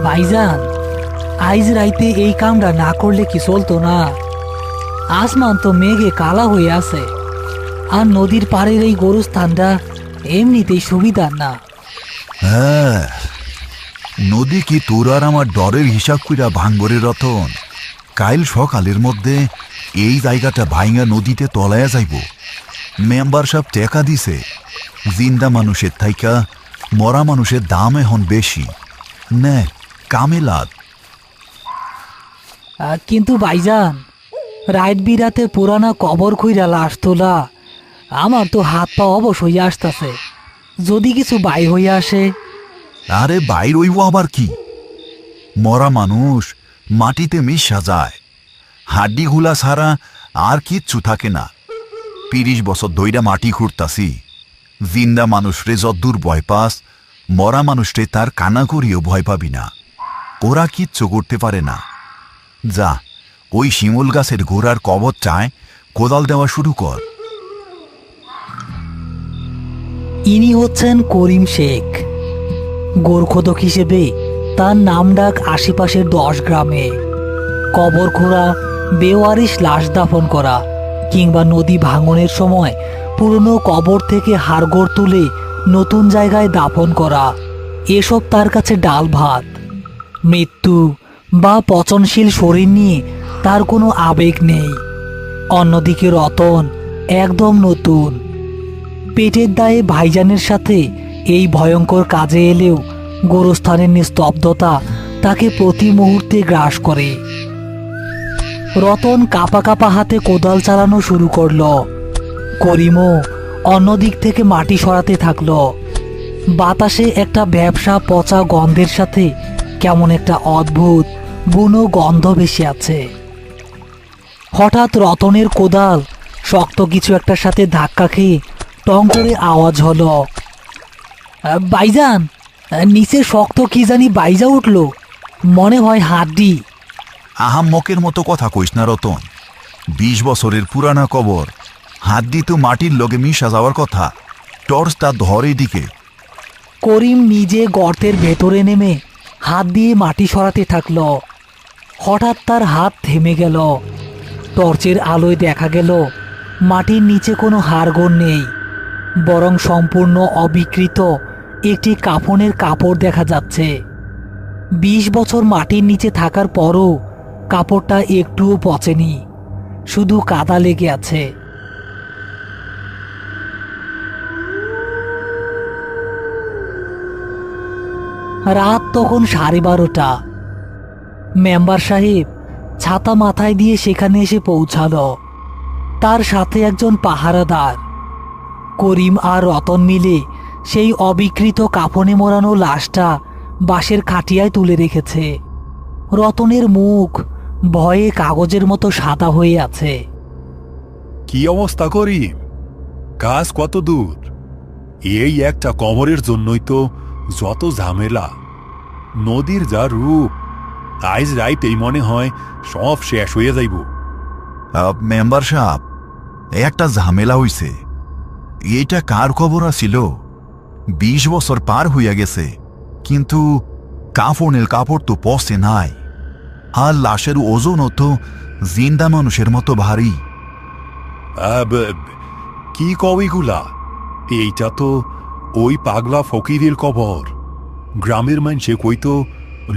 ভাইজান, আইজ রাইতে এই কামটা না করলে কি চলতো না? আসমান তো মেঘে কালা হয়ে আছে, আর নদীর পাড়ের এই গোরস্থানটা এমনিতেই সুবিধার না। হ্যাঁ, নদী কি তোর আর আমার ডরের হিসাব কইরা ভাঙবরে রতন? কাইল সকালের মধ্যে এই জায়গাটা ভাইঙা নদীতে তলায়া যাইব। মেম্বার সাহেব টেকা দিছে, জিন্দা মানুষের থাইকা মরা মানুষের দাম এখন বেশি। নে কামে লাগ। কিন্তু ভাইজান, রাত বিরাতে পুরানা কবর খুইরা লাশ তোলা, আমার তো হাত পা অবশ হইয়া আসতেছে। যদি কিছু বাই হইয়া আসে? আরে বাইর হইব আবার কি? মরা মানুষ মাটিতে মিশা যায়, হাড্ডি গুলা ছাড়া আর কিচ্ছু থাকে না। ৩০ বছর ধইরা মাটি খুঁড়তাছি, জিন্দা মানুষরে যদ্দূর ভয় পাস, মরা মানুষরে তার কানা করিও ভয় পাবি না। ওরা কিচ্ছু করতে পারে না। যা, ওই শিমুল গাছের গোড়ার কবর চায় কোদাল দেওয়া শুরু কর। ইনি হচ্ছেন করিম শেখ। গোরখোদক হিসেবে তার নাম ডাক আশেপাশের 10 গ্রামে। কবর খোঁড়া, বেওয়ারিশ লাশ দাফন করা, কিংবা নদী ভাঙনের সময় পুরনো কবর থেকে হাড়গোড় তুলে নতুন জায়গায় দাফন করা, এসব তার কাছে ডাল ভাত। মৃত্যু বা পচনশীল শরীর নিয়ে তার কোনো আবেগ নেই। অন্যদিকে রতন একদম নতুন। পেটের দায়ে ভাইজানের সাথে এই ভয়ঙ্কর কাজে এলেও গোরস্থানের নিস্তব্ধতা তাকে প্রতি মুহূর্তে গ্রাস করে। রতন কাপা কাপা হাতে কোদাল চালানো শুরু করলো। করিমও অন্যদিক থেকে মাটি সরাতে থাকলো। বাতাসে একটা ব্যবসা পচা গন্ধের সাথে কেমন একটা অদ্ভুত বুনো গন্ধ ভেসে আছে। হঠাৎ রতনের কোদাল শক্ত কিছু একটার সাথে ধাক্কা খেয়ে টং করে আওয়াজ হলো। ভাইজান, নিচে শক্ত কি জানি বাইজা উঠল, মনে হয় হাড্ডি। আহাম্মকের মতো কথা কইস না রতন। 20 বছরের পুরানা কবর, হাড্ডি তো মাটির লগে মিশা যাওয়ার কথা। টর্চ তার ধরের দিকে। করিম নিজে গর্তের ভেতরে নেমে হাত দিয়ে মাটি সরাতে থাকল। হঠাৎ তার হাত থেমে গেল। টর্চের আলোয় দেখা গেল মাটির নিচে কোনো হাড়গোড় নেই, বরং সম্পূর্ণ অবিকৃত একটি কাফনের কাপড় দেখা যাচ্ছে। 20 বছর মাটির নিচে থাকার পরও কাপড়টা একটুও পচেনি, শুধু কাদা লেগে আছে। রাত তখন 12:30। মেম্বার সাহেব ছাতা মাথায় দিয়ে সেখানে এসে পৌঁছালো। তার সাথে একজন পাহারাদার। করিম আর রতন মিলে সেই অবিকৃত কাফনে মোড়ানো লাশটা বাঁশের খাটিয়ায় তুলে রেখেছে। রতনের মুখ ভয়ে কাগজের মতো সাদা হয়ে আছে। কি অবস্থা করিম? কাজ কত দূর? এই একটা কবরের জন্যই তো যত ঝামেলা। নদীর যা রূপ, আইজ রাইতেই মনে হয় সব শেষ হয়ে যাইব। মেম্বার সাহেব, একটা ঝামেলা হইছে। এইটা কার খবর ছিল? 20 বছর পার হইয়া গেছে, কিন্তু কাফনের কাপড় তো পচে নাই, আর লাশের ওজনও তো জিন্দা মানুষের মতো ভারী। কি কবিগুলা? এইটা তো ওই পাগলা ফকিরের কবর। গ্রামের মানুষে কইতো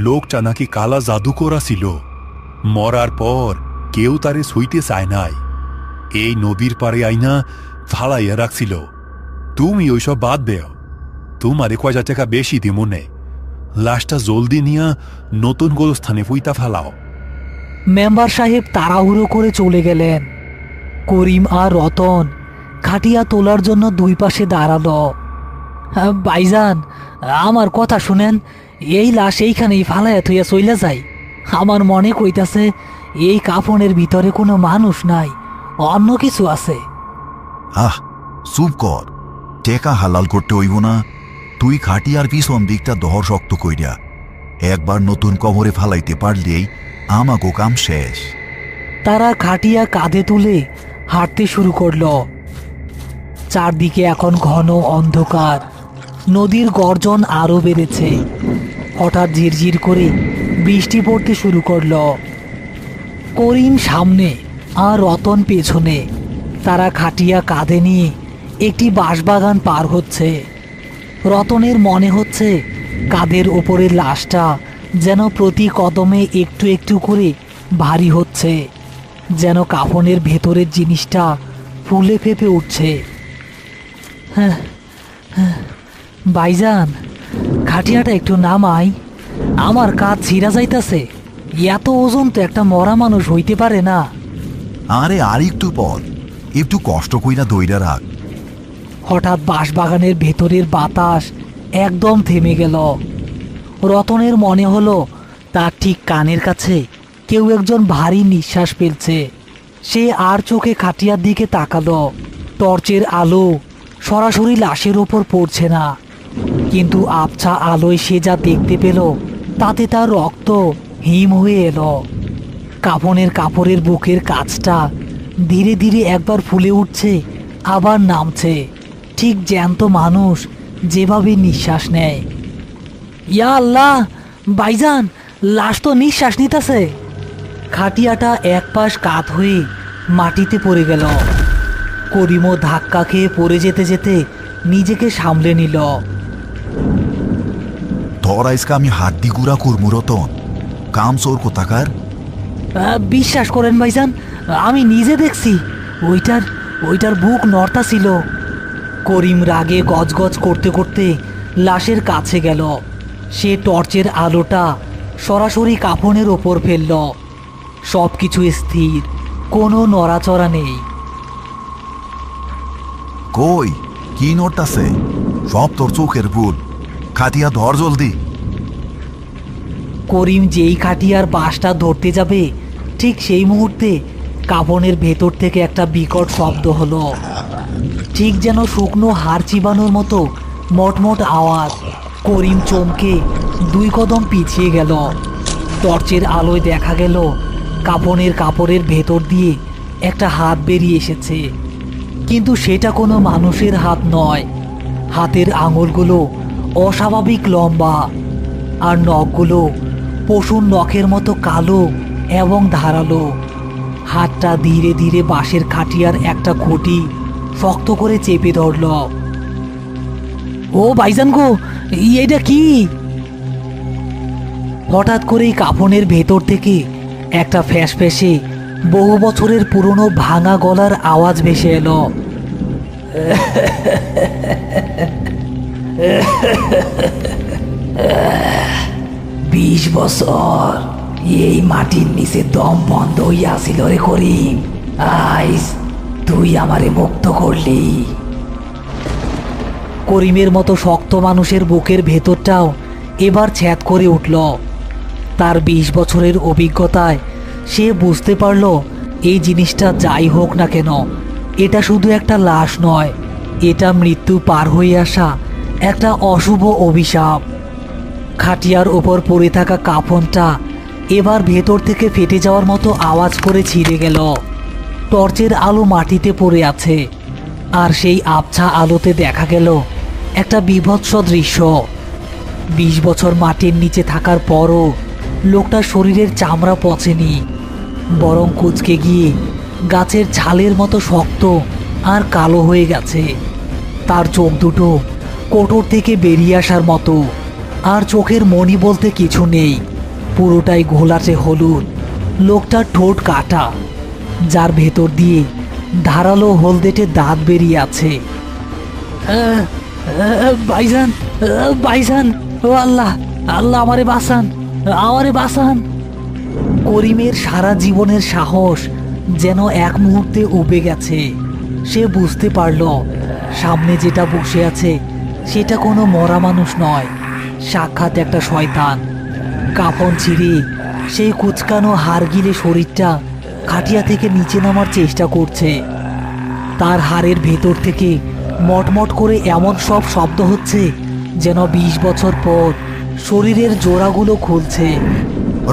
লোকটা নাকি কালা জাদু করা ছিল। মরার পর কেউ তারে ছুঁইতে চায় নাই, এই নদীর পাড়ে আইনা ফালাইয়া রাখছিল। তুমি ওইসব বাদ দেও, তোমারে কয়টা টাকা বেশি দিমু নে। লাশটা জলদি নিয়া নতুন গোলস্থানে ফুইতা ফালাও। মেম্বার সাহেব তাড়াহুড়ো করে চলে গেলেন। করিম আর রতন খাটিয়া তোলার জন্য দুই পাশে দাঁড়ালো। ভাইজান, আমার কথা শুনেন, এই লাশ এইখানেই ফালাইয়া থইয়া চইলা যাই। আমার মনে কইতাছে এই কাফনের ভিতরে কোনো মানুষ নাই, অন্য কিছু আছে। আহ, চুপ কর। টেকা হালাল করতে হইব না। তুই খাটিয়ার পিছন দিকটা দহর শক্ত কইরা একবার নতুন কবরে ফালাইতে পারলেই আমাগো কাম শেষ। তারা খাটিয়া কাঁধে তুলে হাঁটতে শুরু করলো। চারদিকে এখন ঘন অন্ধকার, নদীর গর্জন আরো বেড়েছে। হঠাৎ ঝিরঝির করে বৃষ্টি পড়তে শুরু করলো। করিম সামনে আর রতন পেছনে। তারা খাটিয়া কাঁধে নিয়ে একটি বাঁশবাগান পার হচ্ছে। রতনের মনে হচ্ছে কাঁধের ওপরের লাশটা যেন প্রতি কদমে একটু একটু করে ভারী হচ্ছে, যেন কাফনের ভেতরের জিনিসটা ফুলে ফেপে উঠছে। হ্যাঁ, ভাইজান, খাটিয়াটা একটু নামাই, আমার কাঁধ ছিঁড়া যাইতাছে। এত ওজন তো একটা মরা মানুষ হইতে পারে না। আরে আর একটু পর, একটু কষ্ট কইরা দইরা রাখ। হঠাৎ বাঁশবাগানের ভেতরের বাতাস একদম থেমে গেল। রতনের মনে হলো তার ঠিক কানের কাছে কেউ একজন ভারী নিঃশ্বাস ফেলছে। সে আর চোখে খাটিয়ার দিকে তাকালো। টর্চের আলো সরাসরি লাশের ওপর পড়ছে না, কিন্তু আবছা আলোয় সে যা দেখতে পেল তাতে তার রক্ত হিম হয়ে এলো। কাফনের কাপড়ের বুকের কাছটা ধীরে ধীরে একবার ফুলে উঠছে, আবার নামছে, ঠিক জ্যান্ত মানুষ যেভাবে নিঃশ্বাস নেয়। ইয়া আল্লাহ, ভাইজান, লাশ তো নিঃশ্বাস নিতেছে। খাটিয়াটা এক পাশ কাত হয়ে মাটিতে পড়ে গেল। করিমও ধাক্কা খেয়ে পড়ে যেতে যেতে নিজেকে সামলে নিল। তোর আজকে আমি হাড্ডি গুড়া করমু রতন, কাম চোর কোথাকার। বিশ্বাস করেন ভাইজান, আমি নিজে দেখছি ওইটার বুক নড়তা ছিল। করিম রাগে গজগজ করতে করতে লাশের কাছে গেল। সে টর্চের আলোটা সরাসরি কাফনের ওপর ফেলল। সব কিছু স্থির, কোনো নড়াচড়া নেই। কই কি নড়তাছে? সব তোর চোখের ভুল। খাটিয়া ধর জলদি। করিম যেই খাটিয়ার বাঁশটা ধরতে যাবে, ঠিক সেই মুহূর্তে কাফনের ভেতর থেকে একটা বিকট শব্দ হলো, ঠিক যেন শুকনো হাড় চিবানোর মতো মটমট আওয়াজ। করিম চমকে 2 কদম পিছিয়ে গেল। টর্চের আলোয় দেখা গেল কাফনের কাপড়ের ভেতর দিয়ে একটা হাত বেরিয়ে এসেছে, কিন্তু সেটা কোনো মানুষের হাত নয়। হাতের আঙুলগুলো অস্বাভাবিক লম্বা, আর নখগুলো পশুর নখের মতো কালো এবং ধারালো। হাতটা ধীরে ধীরে বাঁশের খাটিয়ার একটা খুঁটি শক্ত করে চেপে ধরল। ও ভাইজান গো, এইটা কি? হঠাৎ করেই কাফনের ভেতর থেকে একটা ফ্যাঁসে বহু বছরের পুরনো ভাঙা গলার আওয়াজ ভেসে এলো। 20 বছর এই মাটির নিচে দম বন্ধ হইয়াছিল রে করিম, আইস তুই আমারে মুক্ত করলি। করিমের মতো শক্ত মানুষের বুকের ভেতরটাও এবার ছ্যাদ করে উঠল। তার 20 বছরের অভিজ্ঞতায় সে বুঝতে পারল এই জিনিসটা যাই হোক না কেন, এটা শুধু একটা লাশ নয়, এটা মৃত্যু পার হয়ে আসা একটা অশুভ অভিশাপ। খাটিয়ার ওপর পড়ে থাকা কাফনটা এবার ভেতর থেকে ফেটে যাওয়ার মতো আওয়াজ করে ছিঁড়ে গেল। টর্চের আলো মাটিতে পড়ে আছে, আর সেই আবছা আলোতে দেখা গেল একটা বীভৎস দৃশ্য। 20 বছর মাটির নিচে থাকার পরও লোকটার শরীরের চামড়া পচেনি, বরং কুঁচকে গিয়ে গাছের ছালের মতো শক্ত আর কালো হয়ে গেছে। তার চোখ দুটো কোটর থেকে বেরিয়ে আসার মতো, আর চোখের মণি বলতে কিছু নেই, পুরোটাই ঘোলাটে হলুদ। লোকটার ঠোঁট কাটা, যার ভেতর দিয়ে ধারালো হলদেটে দাঁত বেরিয়ে আছে। ভাইজান, ভাইজান, ও আল্লাহ, আল্লাহ আমারে বাঁচান, আমারে বাঁচান। করিমের সারা জীবনের সাহস যেন এক মুহূর্তে উবে গেছে। সে বুঝতে পারল সামনে যেটা বসে আছে সেটা কোনো মরা মানুষ নয়, সাক্ষাৎ একটা শয়তান। কাফন ছিঁড়ে সেই কুচকানো হাড় গিলে শরীরটা খাটিয়া থেকে নিচে নামার চেষ্টা করছে। তার হাড়ের ভেতর থেকে মটমট করে এমন সব শব্দ হচ্ছে যেন 20 বছর পর শরীরের জোড়াগুলো খুলছে।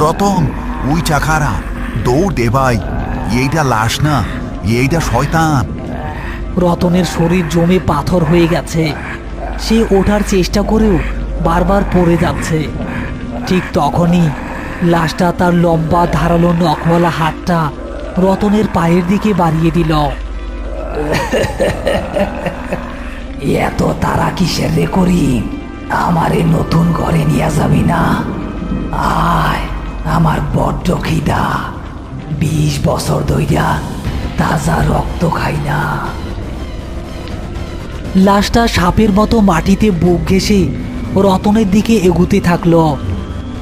রতন, ওই চাখারা দৌড় দে ভাই, এইটা লাশ না, এইটা শয়তান। রতনের শরীর জমে পাথর হয়ে গেছে। সে ওঠার চেষ্টা করেও বারবার পড়ে যাচ্ছে। ঠিক তখনই লাশটা তার লম্বা ধারালো নখওয়ালা হাতটা রতনের পায়ের দিকে বাড়িয়ে দিল। এত তারা কিসের রে করিম? আমারে নতুন ঘরে নিয়ে যাবি না? আয়, আমার বড্ড খিদা। 20 বছর ধইরা তাজা রক্ত খাই না। লাশটা সাপের মতো মাটিতে বুক ঘেঁষে রতনের দিকে এগুতে থাকলো।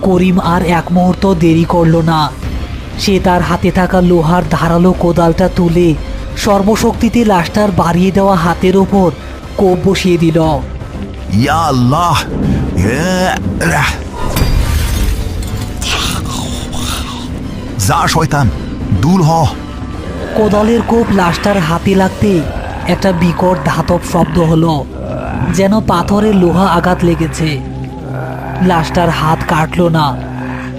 করিম আর এক মুহূর্ত দেরি করল না। সে তার হাতে থাকা লোহার ধারালো কোদালটা তুলে সর্বশক্তিতে লাশটার বাড়িয়ে দেওয়া হাতের ওপর কোপ বসিয়ে দিল। ইয়া আল্লাহ! যা শয়তান, দূর হ। কোদালের কোপ লাশটার হাতে লাগতে একটা বিকট ধাতব শব্দ হলো, যেন পাথরের লোহা আঘাত লেগেছে। লাশটার হাত কাটল না,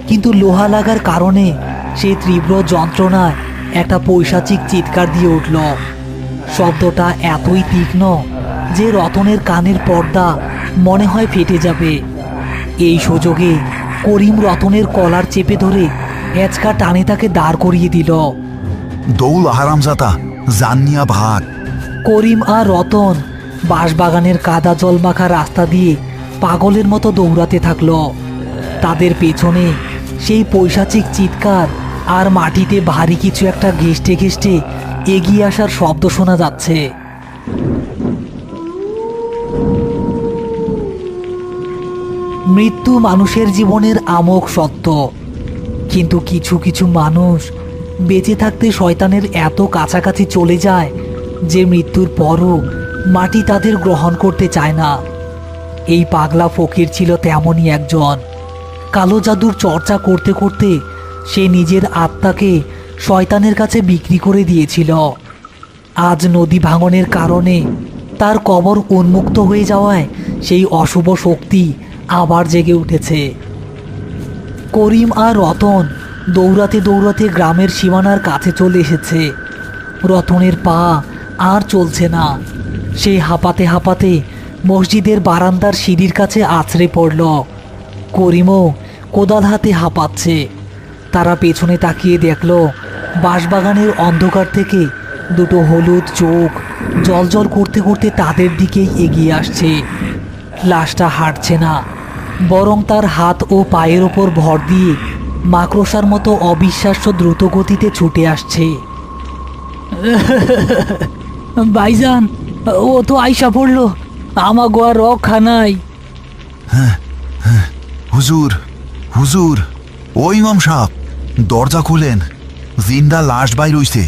কিন্তু লোহা লাগার কারণে সেই তীব্র যন্ত্রণায় একটা পৈশাচিক চিৎকার দিয়ে উঠল। শব্দটা এতই তীক্ষ্ণ যে রতনের কানের পর্দা মনে হয় ফেটে যাবে। এই সুযোগে করিম রতনের কলার চেপে ধরে হেঁচকা টানে তাকে দাঁড় করিয়ে দিল। দৌল হারামজাদা, জানিয়া ভাগ। করিম আর রতন বাঁশবাগানের কাদা জল মাখা রাস্তা দিয়ে পাগলের মতো দৌড়াতে থাকলো। তাদের পেছনে সেই পৈশাচিক চিৎকার আর মাটিতে ভারী কিছু একটা ঘেঁষতে ঘেঁষতে এগিয়ে আসার শব্দ শোনা যাচ্ছে। মৃত্যু মানুষের জীবনের আমোঘ সত্য, কিন্তু কিছু কিছু মানুষ বেঁচে থাকতে শয়তানের এত কাছাকাছি চলে যায় যে মৃত্যুর পরও মাটি তাদের গ্রহণ করতে চায় না। এই পাগলা ফকির ছিল তেমনই একজন। কালো জাদুর চর্চা করতে করতে সে নিজের আত্মাকে শয়তানের কাছে বিক্রি করে দিয়েছিল। আজ নদী ভাঙনের কারণে তার কবর উন্মুক্ত হয়ে যাওয়ায় সেই অশুভ শক্তি আবার জেগে উঠেছে। করিম আর রতন দৌড়াতে দৌড়াতে গ্রামের সীমানার কাছে চলে এসেছে। রতনের পা আর চলছে না। সে হাঁপাতে হাঁপাতে মসজিদের বারান্দার সিঁড়ির কাছে আছড়ে পড়ল। করিমও কোদাল হাতে হাঁপাচ্ছে। তারা পেছনে তাকিয়ে দেখল বাঁশবাগানের অন্ধকার থেকে দুটো হলুদ চোখ জ্বলজ্বল করতে করতে তাদের দিকেই এগিয়ে আসছে। লাশটা হাঁটছে না, বরং তার হাত ও পায়ের ওপর ভর দিয়ে মাকড়সার মতো অবিশ্বাস্য দ্রুত গতিতে ছুটে আসছে। ভাইজান, ও তো আইসা পড়ল, আমা গোয়া রক্ষা নাই। হুজুর, হুজুর, ও ইমাম সাহেব, দরজা খুলেন, জিন্দা লাশ বাইর হইছে।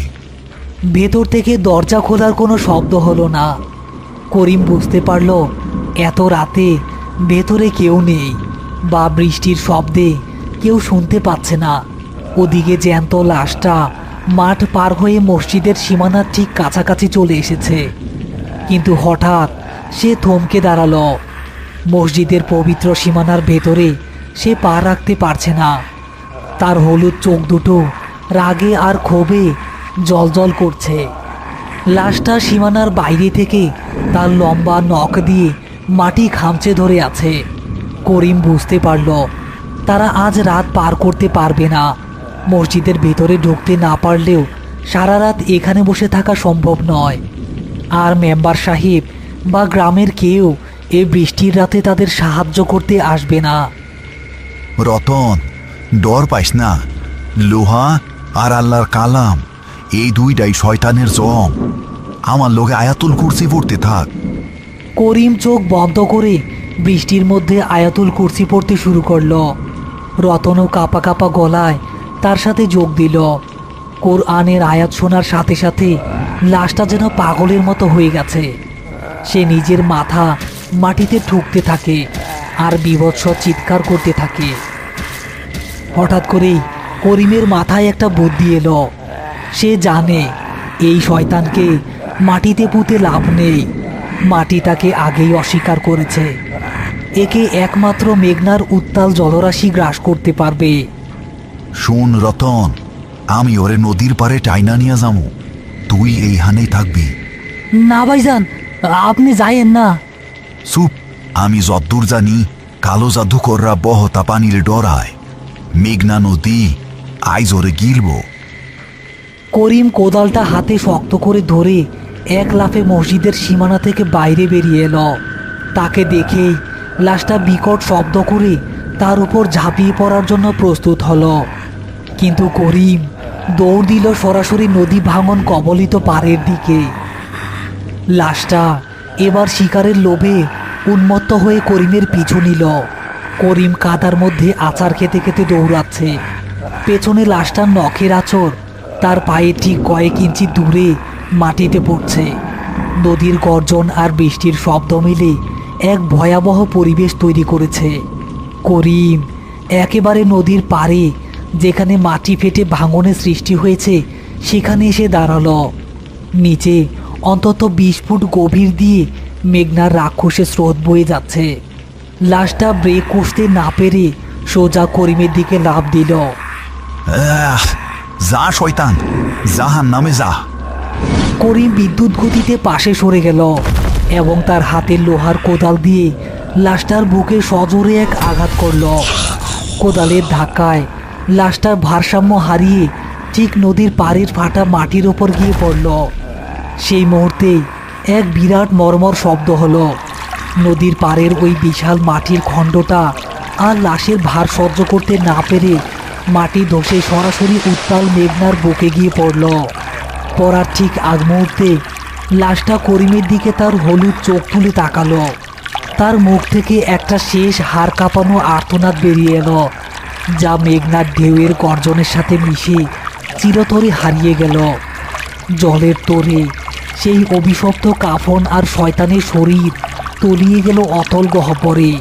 ভেতর থেকে দরজা খোলার কোনো শব্দ হলো না। করিম বুঝতে পারল এত রাতে ভেতরে কেউ নেই, বা বৃষ্টির শব্দে কেউ শুনতে পাচ্ছে না। ওদিকে জ্যান্ত লাশটা মাঠ পার হয়ে মসজিদের সীমানার ঠিক কাছাকাছি চলে এসেছে। কিন্তু হঠাৎ সে থমকে দাঁড়ালো। মসজিদের পবিত্র সীমানার ভেতরে সে পা রাখতে পারছে না। তার হলুদ চোখ দুটো রাগে আর ক্ষোভে জ্বলজ্বল করছে। লাশটা সীমানার বাইরে থেকে তার লম্বা নখ দিয়ে মাটি খামচে ধরে আছে। করিম বুঝতে পারল তারা আজ রাত পার করতে পারবে না। মসজিদের ভেতরে ঢুকতে না পারলেও সারা রাত এখানে বসে থাকা সম্ভব নয়। আর মেম্বার সাহেব বা গ্রামের কেউ এই বৃষ্টির রাতে তাদের সাহায্য করতে আসবে না। রতন, ডর পাইস না। লোহা আর আল্লাহর কালাম, এই দুইটাই শয়তানের জম। আমার লোকে আয়াতুল কুরসি পড়তে থাক। করিম চোখ বন্ধ করে বৃষ্টির মধ্যে আয়াতুল কুরসি পড়তে শুরু করলো। রতনও কাঁপা কাঁপা গলায় তার সাথে যোগ দিল। কোরআনের আয়াত শোনার সাথে সাথে লাশটা যেন পাগলের মতো হয়ে গেছে। সে নিজের মাথা মাটিতে ঠুকতে থাকে আর বীভৎস চিৎকার করতে থাকে। হঠাৎ করেই করিমের মাথায় একটা বুদ্ধি এলো। সে জানে এই শয়তানকে মাটিতে পুঁতে লাভ নেই। মাটি তাকে আগেই অস্বীকার করেছে। একে একমাত্র মেঘনার উত্তাল জলরাশি গ্রাস করতে পারবে। শোন রতন, আমি ওরে নদীর পারে টাইনা নিয়ে যাবো, তুই এইখানেই থাকবি। না ভাইজান, আপনি যাইয়েন না। চুপ, আমি যদ্দূর জানি কালো জাদুকররা বহতা পানির ডরায়। মেঘনা নদী আইজ ওরে গিলব। করিম কোদালটা হাতে শক্ত করে ধরে এক লাফে মসজিদের সীমানা থেকে বাইরে বেরিয়ে এলো। তাকে দেখেই লাশটা বিকট শব্দ করে তার উপর ঝাঁপিয়ে পড়ার জন্য প্রস্তুত হলো, কিন্তু করিম দৌড় দিল সরাসরি নদী ভাঙন কবলিত পাড়ের দিকে। লাশটা এবার শিকারের লোভে উন্মত্ত হয়ে করিমের পিছু নিল। করিম কাদার মধ্যে আচার খেতে খেতে দৌড়াচ্ছে। পেছনে লাশটার নখের আঁচড় তার পায়ে ঠিক কয়েক ইঞ্চি দূরে মাটিতে পড়ছে। নদীর গর্জন আর বৃষ্টির শব্দ মিলে এক ভয়াবহ পরিবেশ তৈরি করেছে। করিম একেবারে নদীর পাড়ে, যেখানে মাটি ফেটে ভাঙনের সৃষ্টি হয়েছে, সেখানে এসে দাঁড়ালো। নিচে অন্তত 20 ফুট গভীর দিয়ে মেঘনার রাক্ষসের স্রোত বয়ে যাচ্ছে। লাশটা ব্রেক কষতে না পেরে সোজা করিমের দিকে লাফ দিল। যা শয়তান, জাহান নামে যা। করিম বিদ্যুৎ গতিতে পাশে সরে গেল এবং তার হাতের লোহার কোদাল দিয়ে লাশটার বুকে সজোরে এক আঘাত করল। কোদালের ধাক্কায় লাশটার ভারসাম্য হারিয়ে ঠিক নদীর পাড়ের ফাটা মাটির ওপর গিয়ে পড়ল। সেই মুহূর্তে এক বিরাট মর্মর শব্দ হলো। নদীর পাড়ের ওই বিশাল মাটির খণ্ডটা আর লাশের ভার সহ্য করতে না পেরে মাটি ধসে সরাসরি উত্তাল মেঘনার বুকে গিয়ে পড়ল। পড়ার ঠিক আগ মুহূর্তে লাশটা করিমের দিকে তার হলুদ চোখ তুলে তাকালো। তার মুখ থেকে একটা শেষ হাড় কাঁপানো আর্তনাদ বেরিয়ে এলো, যা মেঘনার ঢেউয়ের গর্জনের সাথে মিশে চিরতরে হারিয়ে গেল। জলের তোরে সেই অভিশপ্ত কাফন আর শয়তানের শরীর তলিয়ে গেল অতল গহ্বরে।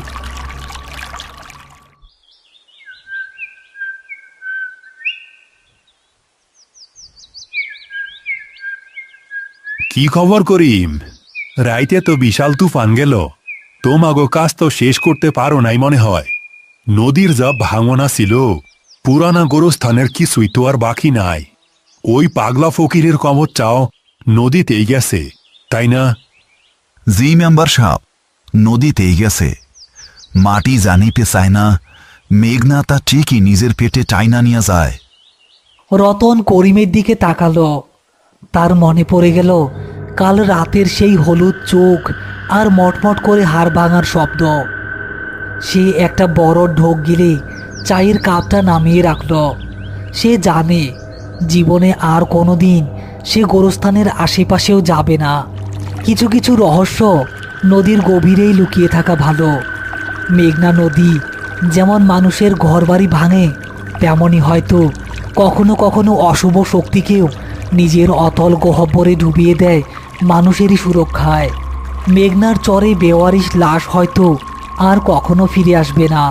কি খবর করিম? রাইতে তো বিশাল তুফান গেল, তোমাগো কাজ তো শেষ করতে পারো নাই মনে হয়। নদীর যা ভাঙনা ছিল, পুরানা গোরস্থানের কিছুই তো আর বাকি নাই। ওই পাগলা ফকিরের কবরটাও নদীতেই গেছে, তাই না? জি মেম্বার সাহেব, নদীতেই গেছে। মাটি জানিতে চায় না, মেঘনা তা ঠিকই নিজের পেটে টাইনা নিয়ে যায়। রতন করিমের দিকে তাকালো। তার মনে পড়ে গেল কাল রাতের সেই হলুদ চোখ আর মটমট করে হাড় ভাঙার শব্দ। সে একটা বড় ঢোক গিলে চায়ের কাপটা নামিয়ে রাখল। সে জানে জীবনে আর কোনোদিন সে গোরস্থানের আশেপাশেও যাবে না। কিছু কিছু রহস্য নদীর গভীরেই লুকিয়ে থাকা ভালো। মেঘনা নদী যেমন মানুষের ঘরবাড়ি ভাঙে, তেমনই হয়তো কখনো কখনো অশুভ শক্তিকেও নিজের অতল গহ্বরে ডুবিয়ে দেয় মানুষেরই সুরক্ষায়। মেঘনার চরে বেওয়ারিশ লাশ হয়তো আর কখনো ফিরে আসবে না,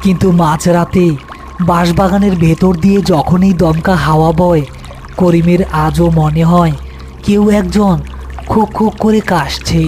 কিন্তু মাঝরাতে বাঁশবাগানের ভেতর দিয়ে যখনই দমকা হাওয়া বয়, করিমের আজও মনে হয় কেউ একজন খুক খুক করে কাশছে।